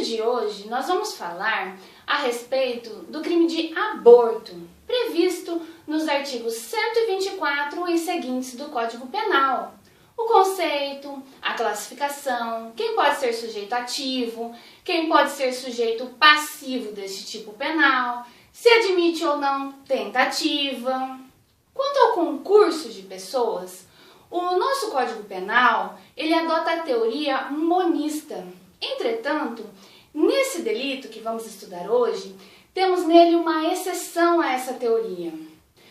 de hoje nós vamos falar a respeito do crime de aborto, previsto nos artigos 124 e seguintes do Código Penal. O conceito, a classificação, quem pode ser sujeito ativo, quem pode ser sujeito passivo deste tipo penal, se admite ou não tentativa. Quanto ao concurso de pessoas, o nosso Código Penal, ele adota a teoria monista. Entretanto, nesse delito que vamos estudar hoje, temos nele uma exceção a essa teoria.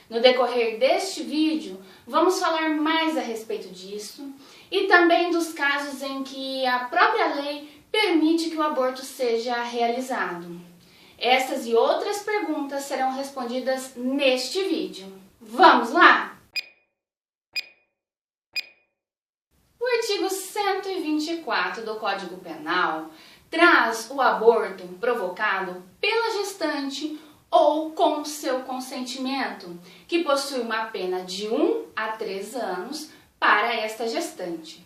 No decorrer deste vídeo, vamos falar mais a respeito disso e também dos casos em que a própria lei permite que o aborto seja realizado. Essas e outras perguntas serão respondidas neste vídeo. Vamos lá? O artigo 124 do Código Penal traz o aborto provocado pela gestante ou com seu consentimento, que possui uma pena de 1 a 3 anos para esta gestante.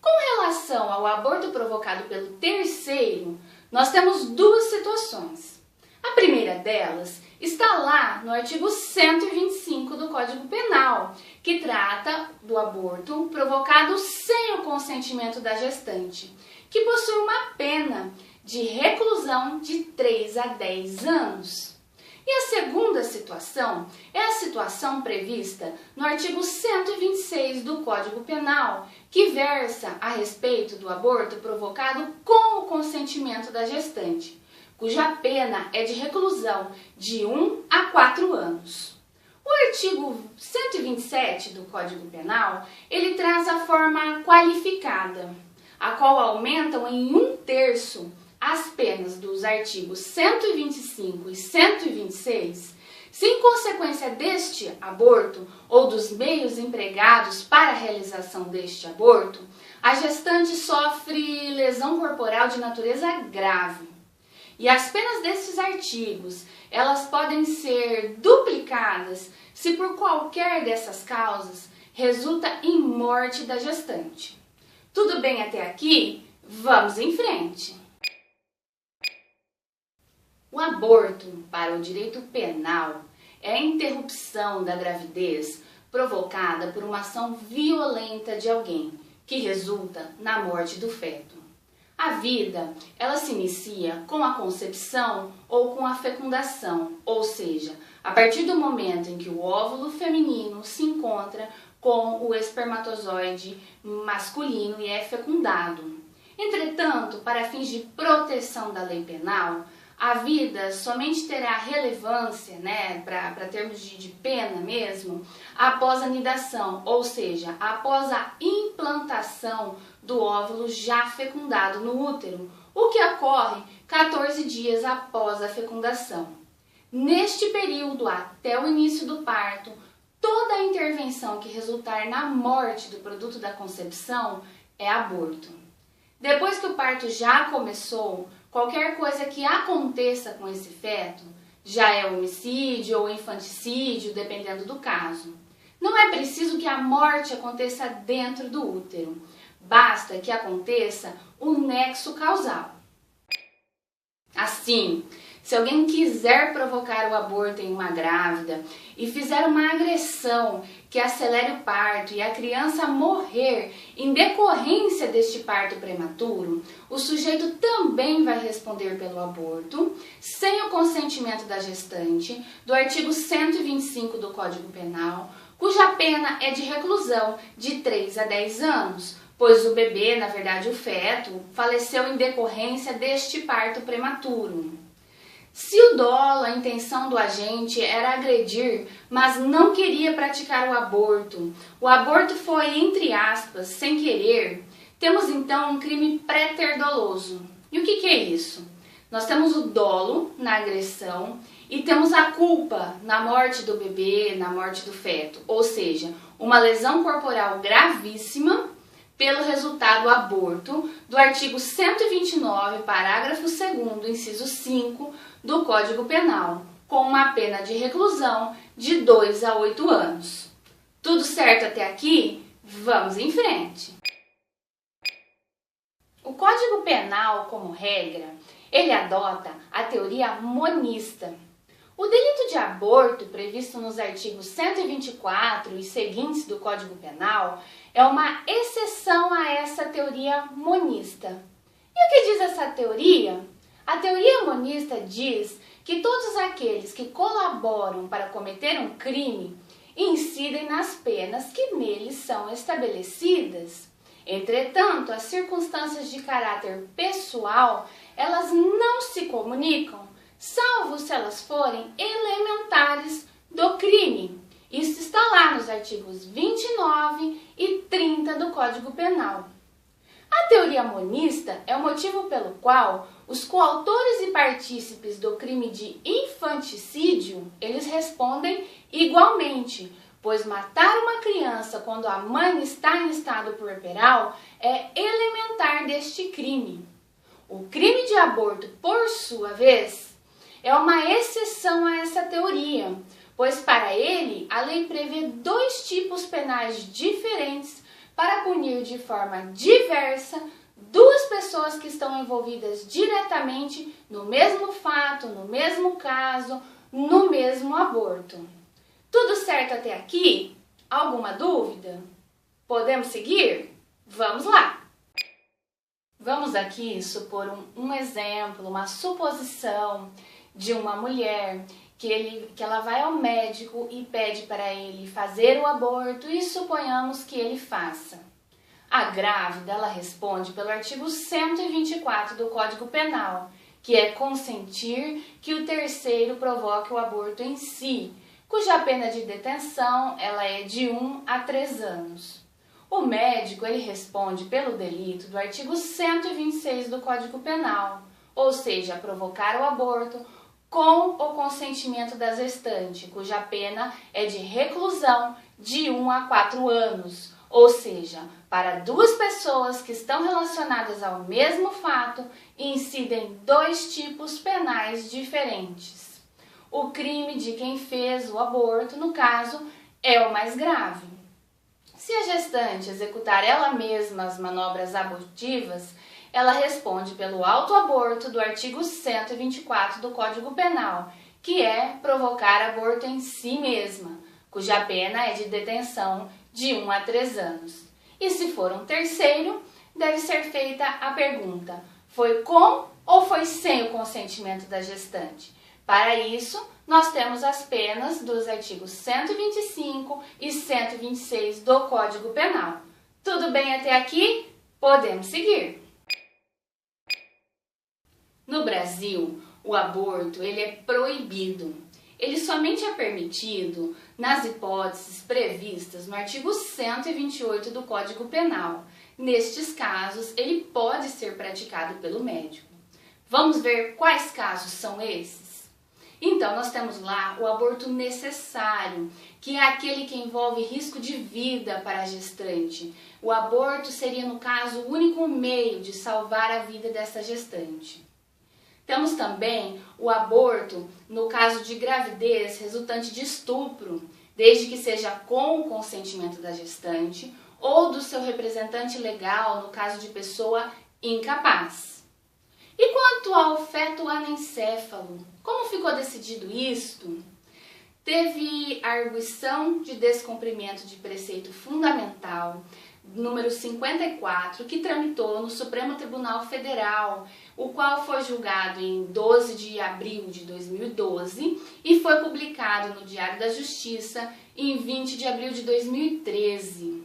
Com relação ao aborto provocado pelo terceiro, nós temos duas situações. A primeira delas está lá no artigo 125 do Código Penal, que trata do aborto provocado sem o consentimento da gestante, que possui uma pena de reclusão de 3 a 10 anos. E a segunda situação é a situação prevista no artigo 126 do Código Penal, que versa a respeito do aborto provocado com o consentimento da gestante, cuja pena é de reclusão de 1 a 4 anos. O artigo 127 do Código Penal, ele traz a forma qualificada, a qual aumentam em 1/3 as penas dos artigos 125 e 126, se em consequência deste aborto ou dos meios empregados para a realização deste aborto, a gestante sofre lesão corporal de natureza grave. E as penas destes artigos, elas podem ser duplicadas se por qualquer dessas causas resulta em morte da gestante. Tudo bem até aqui? Vamos em frente! O aborto, para o direito penal, é a interrupção da gravidez provocada por uma ação violenta de alguém, que resulta na morte do feto. A vida, ela se inicia com a concepção ou com a fecundação, ou seja, a partir do momento em que o óvulo feminino se encontra com o espermatozoide masculino e é fecundado. Entretanto, para fins de proteção da lei penal, a vida somente terá relevância, para termos de pena mesmo, após a nidação, ou seja, após a implantação do óvulo já fecundado no útero, o que ocorre 14 dias após a fecundação. Neste período, até o início do parto, toda a intervenção que resultar na morte do produto da concepção é aborto. Depois que o parto já começou, qualquer coisa que aconteça com esse feto já é homicídio ou infanticídio, dependendo do caso. Não é preciso que a morte aconteça dentro do útero, basta que aconteça o nexo causal. Assim, se alguém quiser provocar o aborto em uma grávida e fizer uma agressão que acelere o parto e a criança morrer em decorrência deste parto prematuro, o sujeito também vai responder pelo aborto, sem o consentimento da gestante, do artigo 125 do Código Penal, cuja pena é de reclusão de 3 a 10 anos, pois o bebê, na verdade o feto, faleceu em decorrência deste parto prematuro. Se o dolo, a intenção do agente era agredir, mas não queria praticar o aborto foi, entre aspas, sem querer, temos então um crime pré-ter-doloso. E o que é isso? Nós temos o dolo na agressão e temos a culpa na morte do bebê, na morte do feto, ou seja, uma lesão corporal gravíssima pelo resultado aborto do artigo 129, parágrafo 2º, inciso 5 do Código Penal, com uma pena de reclusão de 2 a 8 anos. Tudo certo até aqui? Vamos em frente! O Código Penal, como regra, ele adota a teoria monista. O delito de aborto, previsto nos artigos 124 e seguintes do Código Penal, é uma exceção a essa teoria monista. E o que diz essa teoria? A teoria monista diz que todos aqueles que colaboram para cometer um crime incidem nas penas que neles são estabelecidas. Entretanto, as circunstâncias de caráter pessoal, elas não se comunicam, salvo se elas forem elementares do crime. Isso está lá nos artigos 29 e 30 do Código Penal. A teoria monista é o motivo pelo qual os coautores e partícipes do crime de infanticídio, eles respondem igualmente, pois matar uma criança quando a mãe está em estado puerperal é elementar deste crime. O crime de aborto, por sua vez, é uma exceção a essa teoria, pois para ele a lei prevê dois tipos penais diferentes para punir de forma diversa duas pessoas que estão envolvidas diretamente no mesmo fato, no mesmo caso, no mesmo aborto. Tudo certo até aqui? Alguma dúvida? Podemos seguir? Vamos lá! Vamos aqui supor um exemplo, uma suposição de uma mulher que ela vai ao médico e pede para ele fazer o aborto e suponhamos que ele faça. A grávida, ela responde pelo artigo 124 do Código Penal, que é consentir que o terceiro provoque o aborto em si, cuja pena de detenção ela é de 1 a 3 anos. O médico ele responde pelo delito do artigo 126 do Código Penal, ou seja, provocar o aborto com o consentimento da gestante, cuja pena é de reclusão de 1 a 4 anos, ou seja, para duas pessoas que estão relacionadas ao mesmo fato, incidem dois tipos penais diferentes. O crime de quem fez o aborto, no caso, é o mais grave. Se a gestante executar ela mesma as manobras abortivas, ela responde pelo autoaborto do artigo 124 do Código Penal, que é provocar aborto em si mesma, cuja pena é de detenção de 1 a 3 anos. E se for um terceiro, deve ser feita a pergunta: foi com ou foi sem o consentimento da gestante? Para isso, nós temos as penas dos artigos 125 e 126 do Código Penal. Tudo bem até aqui? Podemos seguir! No Brasil, o aborto ele é proibido. Ele somente é permitido nas hipóteses previstas no artigo 128 do Código Penal. Nestes casos, ele pode ser praticado pelo médico. Vamos ver quais casos são esses? Então, nós temos lá o aborto necessário, que é aquele que envolve risco de vida para a gestante. O aborto seria, no caso, o único meio de salvar a vida dessa gestante. Temos também o aborto no caso de gravidez resultante de estupro, desde que seja com o consentimento da gestante ou do seu representante legal, no caso de pessoa incapaz. E quanto ao feto anencéfalo, como ficou decidido isto? Teve a arguição de descumprimento de preceito fundamental, número 54, que tramitou no Supremo Tribunal Federal, o qual foi julgado em 12 de abril de 2012 e foi publicado no Diário da Justiça em 20 de abril de 2013.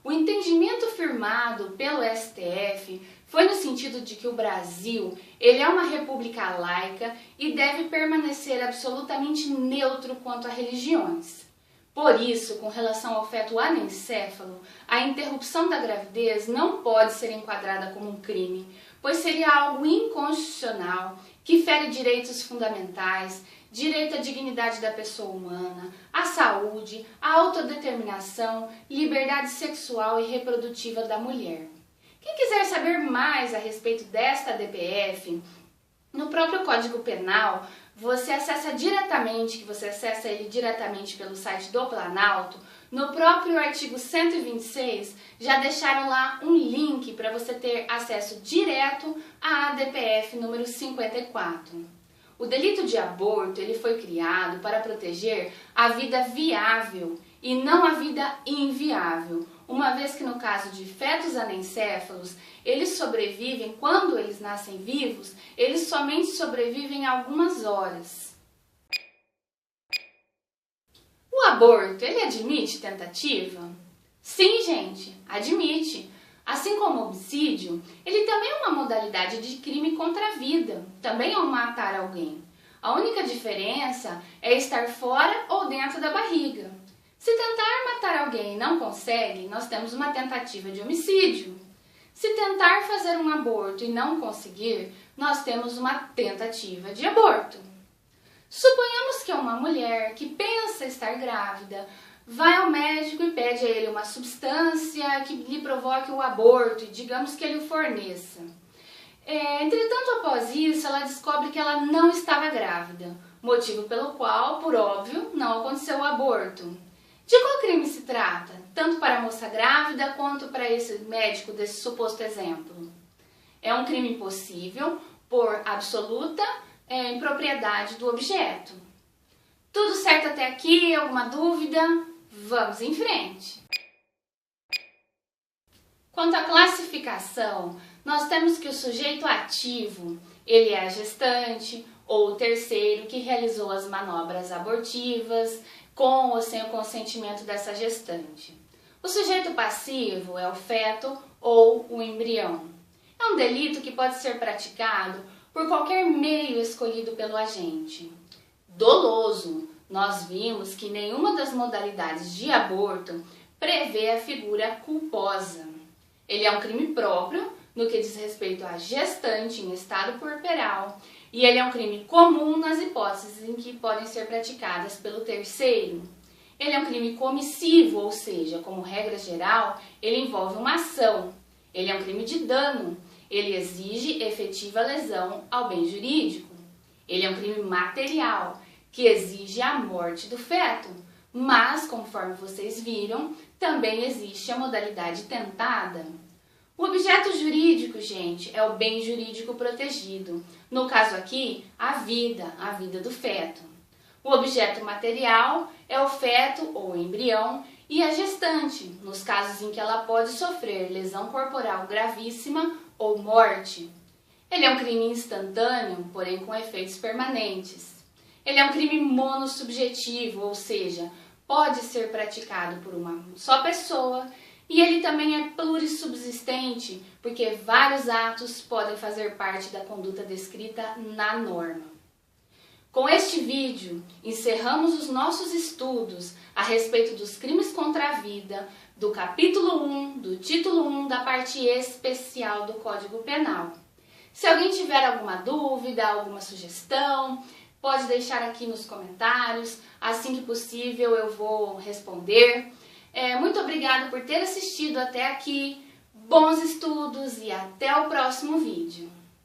O entendimento firmado pelo STF foi no sentido de que o Brasil ele é uma república laica e deve permanecer absolutamente neutro quanto a religiões. Por isso, com relação ao feto anencéfalo, a interrupção da gravidez não pode ser enquadrada como um crime, pois seria algo inconstitucional que fere direitos fundamentais, direito à dignidade da pessoa humana, à saúde, à autodeterminação, liberdade sexual e reprodutiva da mulher. Quem quiser saber mais a respeito desta DPF, no próprio Código Penal você acessa diretamente, que você acessa ele diretamente pelo site do Planalto, no próprio artigo 126, já deixaram lá um link para você ter acesso direto à ADPF número 54. O delito de aborto ele foi criado para proteger a vida viável e não a vida inviável, uma vez que no caso de fetos anencéfalos, eles sobrevivem, quando eles nascem vivos, eles somente sobrevivem algumas horas. O aborto, ele admite tentativa? Sim, gente, admite. Assim como o homicídio, ele também é uma modalidade de crime contra a vida, também é um matar alguém. A única diferença é estar fora ou dentro da barriga. Se tentar matar alguém e não consegue, nós temos uma tentativa de homicídio. Se tentar fazer um aborto e não conseguir, nós temos uma tentativa de aborto. Suponhamos que é uma mulher que pensa estar grávida, vai ao médico e pede a ele uma substância que lhe provoque o aborto e digamos que ele o forneça. Entretanto, após isso, ela descobre que ela não estava grávida, motivo pelo qual, por óbvio, não aconteceu o aborto. De qual crime se trata, tanto para a moça grávida quanto para esse médico desse suposto exemplo? É um crime impossível por absoluta impropriedade do objeto. Tudo certo até aqui? Alguma dúvida? Vamos em frente. Quanto à classificação, nós temos que o sujeito ativo, ele é a gestante ou o terceiro que realizou as manobras abortivas, com ou sem o consentimento dessa gestante. O sujeito passivo é o feto ou o embrião. É um delito que pode ser praticado por qualquer meio escolhido pelo agente. Doloso, nós vimos que nenhuma das modalidades de aborto prevê a figura culposa. Ele é um crime próprio no que diz respeito à gestante em estado puerperal, e ele é um crime comum nas hipóteses em que podem ser praticadas pelo terceiro. Ele é um crime comissivo, ou seja, como regra geral, ele envolve uma ação. Ele é um crime de dano, ele exige efetiva lesão ao bem jurídico. Ele é um crime material, que exige a morte do feto, mas, conforme vocês viram, também existe a modalidade tentada. O objeto jurídico, gente, é o bem jurídico protegido. No caso aqui, a vida do feto. O objeto material é o feto ou embrião e a gestante, nos casos em que ela pode sofrer lesão corporal gravíssima ou morte. Ele é um crime instantâneo, porém com efeitos permanentes. Ele é um crime monossubjetivo, ou seja, pode ser praticado por uma só pessoa. E ele também é plurissubsistente, porque vários atos podem fazer parte da conduta descrita na norma. Com este vídeo, encerramos os nossos estudos a respeito dos crimes contra a vida, do capítulo 1, do título 1 da parte especial do Código Penal. Se alguém tiver alguma dúvida, alguma sugestão, pode deixar aqui nos comentários, assim que possível eu vou responder. Muito obrigada por ter assistido até aqui, bons estudos e até o próximo vídeo.